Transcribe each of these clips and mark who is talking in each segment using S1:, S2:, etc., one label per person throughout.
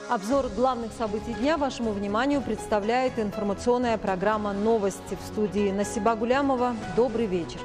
S1: Обзор главных событий дня вашему вниманию представляет информационная программа «Новости». В студии Насиба Гулямова. Добрый вечер.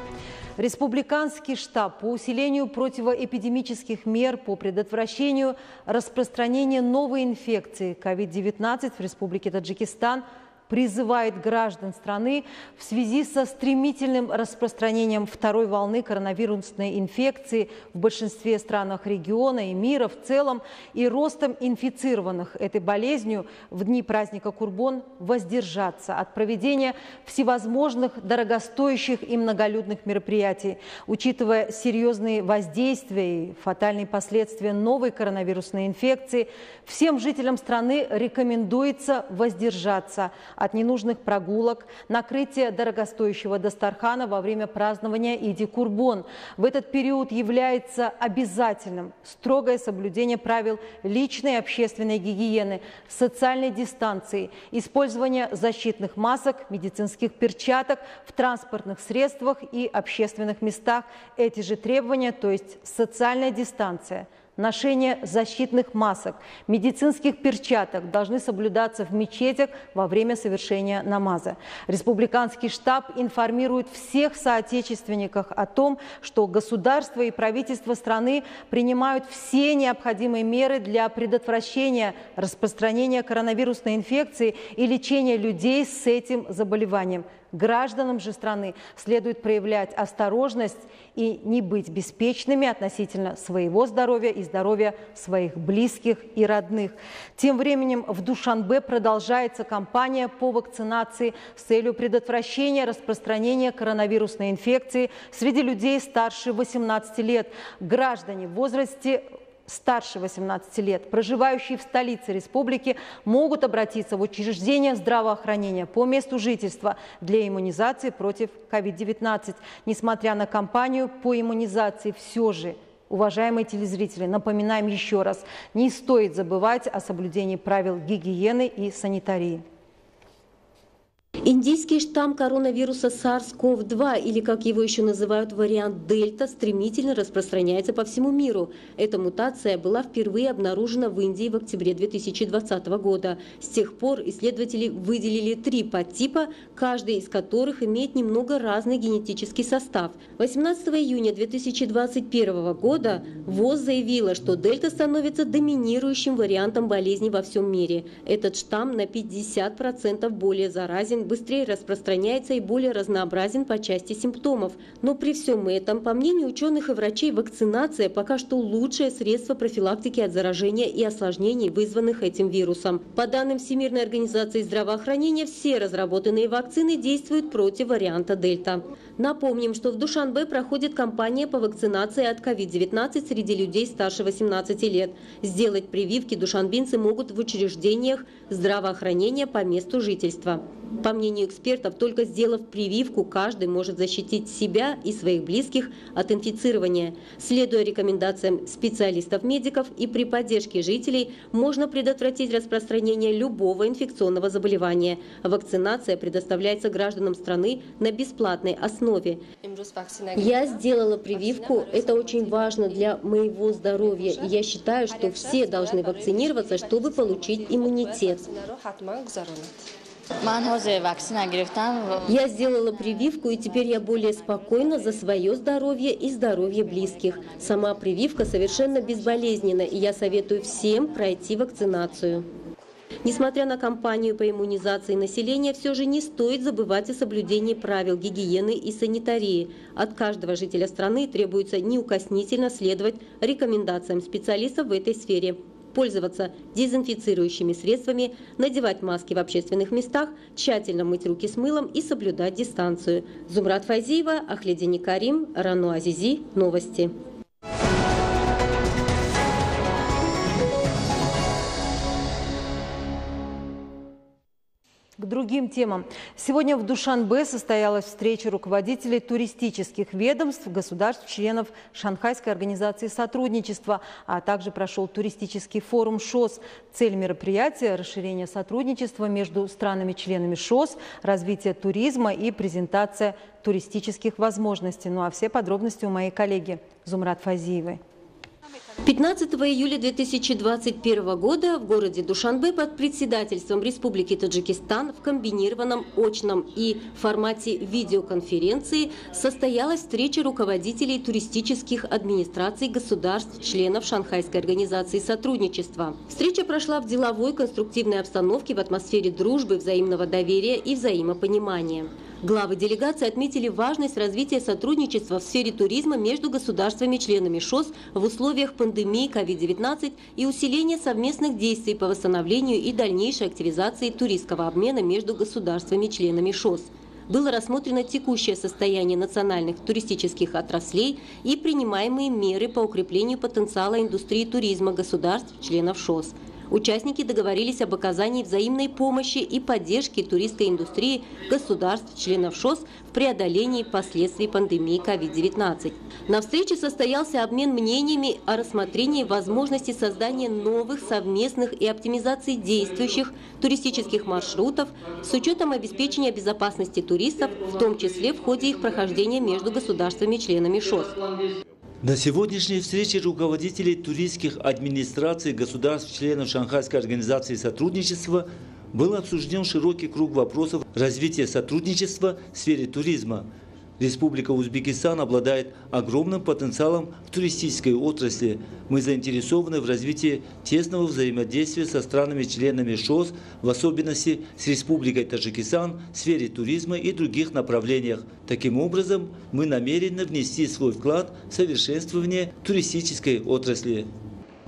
S1: Республиканский штаб по усилению противоэпидемических мер по предотвращению распространения новой инфекции COVID-19 в Республике Таджикистан призывает граждан страны в связи со стремительным распространением второй волны коронавирусной инфекции в большинстве странах региона и мира в целом и ростом инфицированных этой болезнью в дни праздника Курбон воздержаться от проведения всевозможных дорогостоящих и многолюдных мероприятий. Учитывая серьезные воздействия и фатальные последствия новой коронавирусной инфекции, всем жителям страны рекомендуется воздержаться от ненужных прогулок, накрытия дорогостоящего дастархана во время празднования Иди Курбон. В этот период является обязательным строгое соблюдение правил личной и общественной гигиены, социальной дистанции, использование защитных масок, медицинских перчаток в транспортных средствах и общественных местах. Эти же требования, то есть социальная дистанция, ношение защитных масок, медицинских перчаток должны соблюдаться в мечетях во время совершения намаза. Республиканский штаб информирует всех соотечественников о том, что государство и правительство страны принимают все необходимые меры для предотвращения распространения коронавирусной инфекции и лечения людей с этим заболеванием. Гражданам же страны следует проявлять осторожность и не быть беспечными относительно своего здоровья и здоровья своих близких и родных. Тем временем в Душанбе продолжается кампания по вакцинации с целью предотвращения распространения коронавирусной инфекции среди людей старше 18 лет. Граждане в возрасте старше 18 лет, проживающие в столице республики, могут обратиться в учреждения здравоохранения по месту жительства для иммунизации против COVID-19. Несмотря на кампанию по иммунизации, все же, уважаемые телезрители, напоминаем еще раз, не стоит забывать о соблюдении правил гигиены и санитарии.
S2: Индийский штамм коронавируса SARS-CoV-2, или как его еще называют вариант Дельта, стремительно распространяется по всему миру. Эта мутация была впервые обнаружена в Индии в октябре 2020 года. С тех пор исследователи выделили 3 подтипа, каждый из которых имеет немного разный генетический состав. 18 июня 2021 года ВОЗ заявила, что Дельта становится доминирующим вариантом болезни во всем мире. Этот штамм на 50% более заразен, быстрее распространяется и более разнообразен по части симптомов. Но при всем этом, по мнению ученых и врачей, вакцинация пока что лучшее средство профилактики от заражения и осложнений, вызванных этим вирусом. По данным Всемирной организации здравоохранения, все разработанные вакцины действуют против варианта Дельта. Напомним, что в Душанбе проходит кампания по вакцинации от COVID-19 среди людей старше 18 лет. Сделать прививки душанбинцы могут в учреждениях здравоохранения по месту жительства. По мнению экспертов, только сделав прививку, каждый может защитить себя и своих близких от инфицирования. Следуя рекомендациям специалистов-медиков и при поддержке жителей, можно предотвратить распространение любого инфекционного заболевания. Вакцинация предоставляется гражданам страны на бесплатной основе. Я сделала прививку. Это очень важно для моего здоровья. И я считаю, что все должны вакцинироваться, чтобы получить иммунитет. Я сделала прививку, и теперь я более спокойна за свое здоровье и здоровье близких. Сама прививка совершенно безболезненна, и я советую всем пройти вакцинацию. Несмотря на кампанию по иммунизации населения, все же не стоит забывать о соблюдении правил гигиены и санитарии. От каждого жителя страны требуется неукоснительно следовать рекомендациям специалистов в этой сфере. Пользоваться дезинфицирующими средствами, надевать маски в общественных местах, тщательно мыть руки с мылом и соблюдать дистанцию. Зумрат Файзиева, Ахледини Карим, Рану Азизи. Новости.
S1: К другим темам. Сегодня в Душанбе состоялась встреча руководителей туристических ведомств государств-членов Шанхайской организации сотрудничества, а также прошел туристический форум ШОС. Цель мероприятия – расширение сотрудничества между странами-членами ШОС, развитие туризма и презентация туристических возможностей. Ну а все подробности у моей коллеги Зумрат Файзиевой.
S2: 15 июля 2021 года в городе Душанбе под председательством Республики Таджикистан в комбинированном очном и формате видеоконференции состоялась встреча руководителей туристических администраций государств-членов Шанхайской организации сотрудничества. Встреча прошла в деловой конструктивной обстановке в атмосфере дружбы, взаимного доверия и взаимопонимания. Главы делегации отметили важность развития сотрудничества в сфере туризма между государствами-членами ШОС в условиях пандемии COVID-19 и усиления совместных действий по восстановлению и дальнейшей активизации туристского обмена между государствами-членами ШОС. Было рассмотрено текущее состояние национальных туристических отраслей и принимаемые меры по укреплению потенциала индустрии туризма государств-членов ШОС. Участники договорились об оказании взаимной помощи и поддержке туристской индустрии государств-членов ШОС в преодолении последствий пандемии COVID-19. На встрече состоялся обмен мнениями о рассмотрении возможности создания новых совместных и оптимизации действующих туристических маршрутов с учетом обеспечения безопасности туристов, в том числе в ходе их прохождения между государствами-членами ШОС.
S3: На сегодняшней встрече руководителей туристских администраций государств-членов Шанхайской организации сотрудничества был обсужден широкий круг вопросов развития сотрудничества в сфере туризма. Республика Узбекистан обладает огромным потенциалом в туристической отрасли. Мы заинтересованы в развитии тесного взаимодействия со странами-членами ШОС, в особенности с Республикой Таджикистан в сфере туризма и других направлениях. Таким образом, мы намерены внести свой вклад в совершенствование туристической отрасли.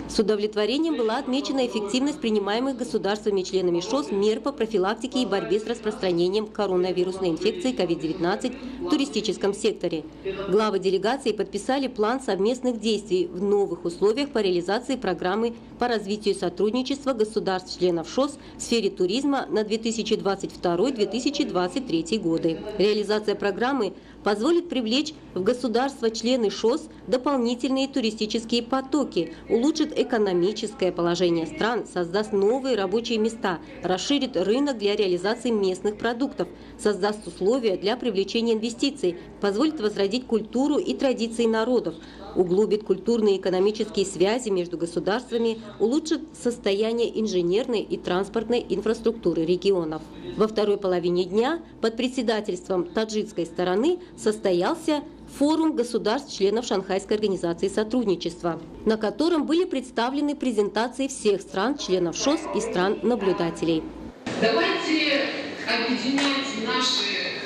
S2: С удовлетворением была отмечена эффективность принимаемых государствами-членами ШОС мер по профилактике и борьбе с распространением коронавирусной инфекции COVID-19 в туристическом секторе. Главы делегации подписали план совместных действий в новых условиях по реализации программы по развитию сотрудничества государств-членов ШОС в сфере туризма на 2022-2023 годы. Реализация программы позволит привлечь в государства-члены ШОС дополнительные туристические потоки, улучшит экономическое положение стран, создаст новые рабочие места, расширит рынок для реализации местных продуктов, создаст условия для привлечения инвестиций, позволит возродить культуру и традиции народов, углубит культурные и экономические связи между государствами, улучшит состояние инженерной и транспортной инфраструктуры регионов. Во второй половине дня под председательством таджикской стороны состоялся форум государств-членов Шанхайской организации сотрудничества, на котором были представлены презентации всех стран-членов ШОС и стран-наблюдателей.
S4: Давайте объединять наши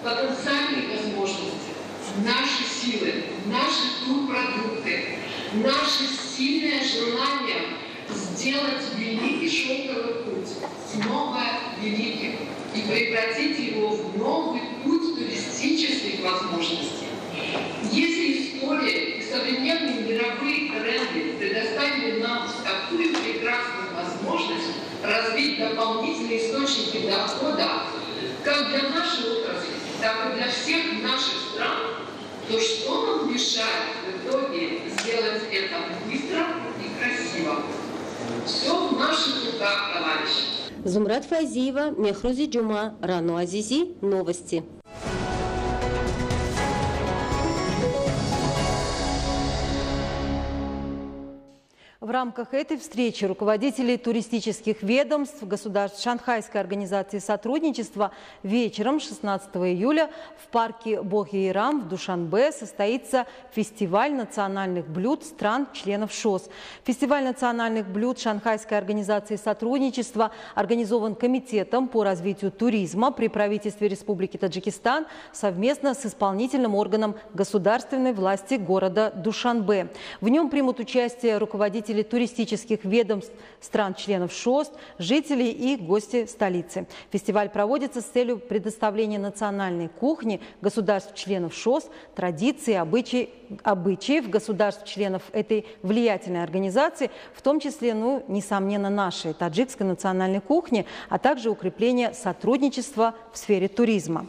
S4: потенциальные возможности, наши силы, наши турпродукты, наше сильное желание сделать великий шелковый путь, снова великим, и превратить его в новый путь туристических возможностей. Если история и современные мировые тренды предоставили нам такую прекрасную возможность развить дополнительные источники дохода как для нашей отрасли, так и для всех наших стран, то что нам мешает в итоге сделать это быстро и красиво? Все в наших руках, товарищи.
S2: Зумрат Файзиева, Мехрузи Джума, Рану Азизи. Новости.
S1: В рамках этой встречи руководители туристических ведомств государств Шанхайской организации сотрудничества вечером 16 июля в парке Бохи-Ирам в Душанбе состоится фестиваль национальных блюд стран-членов ШОС. Фестиваль национальных блюд Шанхайской организации сотрудничества организован Комитетом по развитию туризма при правительстве Республики Таджикистан совместно с исполнительным органом государственной власти города Душанбе. В нем примут участие руководители туристических ведомств стран-членов ШОС, жители и гости столицы. Фестиваль проводится с целью предоставления национальной кухни государств-членов ШОС, традиций, обычаев государств-членов этой влиятельной организации, в том числе, несомненно, нашей таджикской национальной кухни, а также укрепления сотрудничества в сфере туризма.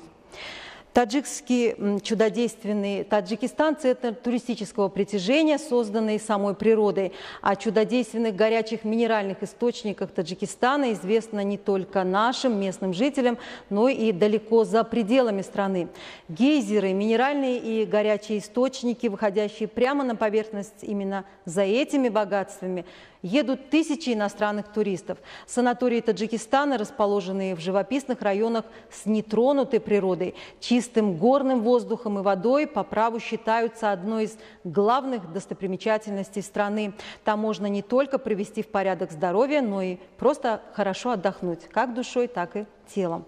S1: Таджикский чудодейственный Таджикистан – центр туристического притяжения, созданный самой природой. О чудодейственных горячих минеральных источниках Таджикистана известно не только нашим местным жителям, но и далеко за пределами страны. Гейзеры, минеральные и горячие источники, выходящие прямо на поверхность, именно за этими богатствами едут тысячи иностранных туристов. Санатории Таджикистана, расположенные в живописных районах с нетронутой природой, чистым горным воздухом и водой, по праву считаются одной из главных достопримечательностей страны. Там можно не только привести в порядок здоровье, но и просто хорошо отдохнуть, как душой, так и телом.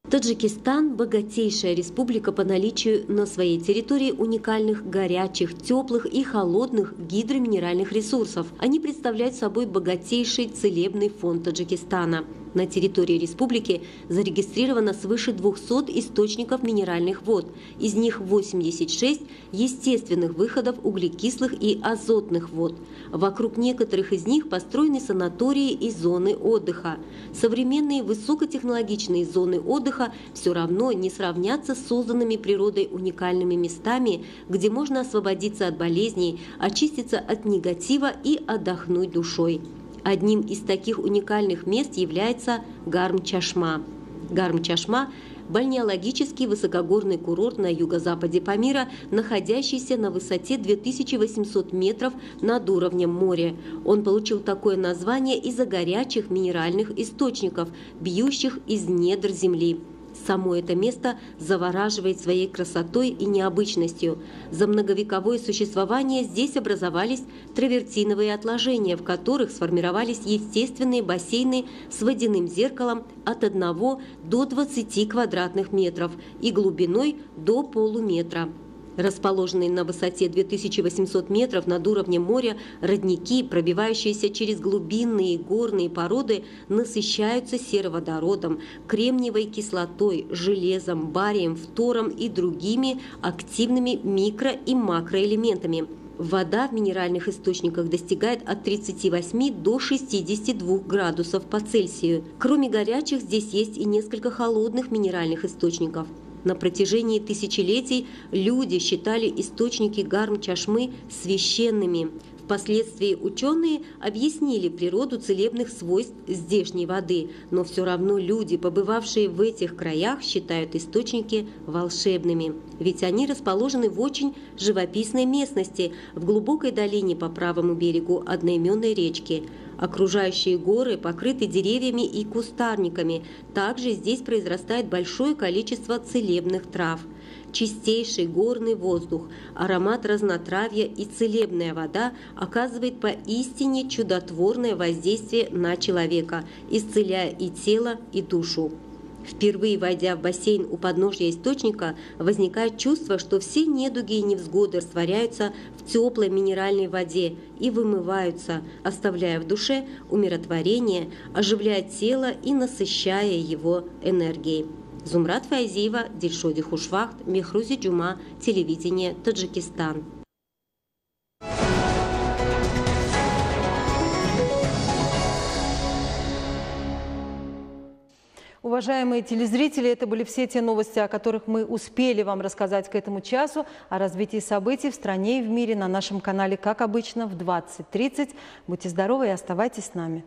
S2: Таджикистан – богатейшая республика по наличию на своей территории уникальных горячих, теплых и холодных гидроминеральных ресурсов. Они представляют собой богатейший целебный фонд Таджикистана. На территории республики зарегистрировано свыше 200 источников минеральных вод. Из них 86 естественных выходов углекислых и азотных вод. Вокруг некоторых из них построены санатории и зоны отдыха. Современные высокотехнологичные зоны отдыха все равно не сравнятся с созданными природой уникальными местами, где можно освободиться от болезней, очиститься от негатива и отдохнуть душой. Одним из таких уникальных мест является Гарм-Чашма. Гарм-Чашма – бальнеологический высокогорный курорт на юго-западе Памира, находящийся на высоте 2800 метров над уровнем моря. Он получил такое название из-за горячих минеральных источников, бьющих из недр земли. Само это место завораживает своей красотой и необычностью. За многовековое существование здесь образовались травертиновые отложения, в которых сформировались естественные бассейны с водяным зеркалом от 1 до 20 квадратных метров и глубиной до полуметра. Расположенные на высоте 2800 метров над уровнем моря родники, пробивающиеся через глубинные горные породы, насыщаются сероводородом, кремниевой кислотой, железом, барием, фтором и другими активными микро- и макроэлементами. Вода в минеральных источниках достигает от 38 до 62 градусов по Цельсию. Кроме горячих, здесь есть и несколько холодных минеральных источников. На протяжении тысячелетий люди считали источники Гарм-Чашмы священными. Впоследствии ученые объяснили природу целебных свойств здешней воды, но все равно люди, побывавшие в этих краях, считают источники волшебными. Ведь они расположены в очень живописной местности, в глубокой долине по правому берегу одноименной речки. Окружающие горы покрыты деревьями и кустарниками. Также здесь произрастает большое количество целебных трав. Чистейший горный воздух, аромат разнотравья и целебная вода оказывает поистине чудотворное воздействие на человека, исцеляя и тело, и душу. Впервые войдя в бассейн у подножья источника, возникает чувство, что все недуги и невзгоды растворяются в теплой минеральной воде и вымываются, оставляя в душе умиротворение, оживляя тело и насыщая его энергией. Зумрат Файзиева, Дильшоди Хушвахт, Мехрузи Джума, телевидение, Таджикистан.
S1: Уважаемые телезрители, это были все те новости, о которых мы успели вам рассказать к этому часу. О развитии событий в стране и в мире на нашем канале, как обычно, в 20:30. Будьте здоровы и оставайтесь с нами.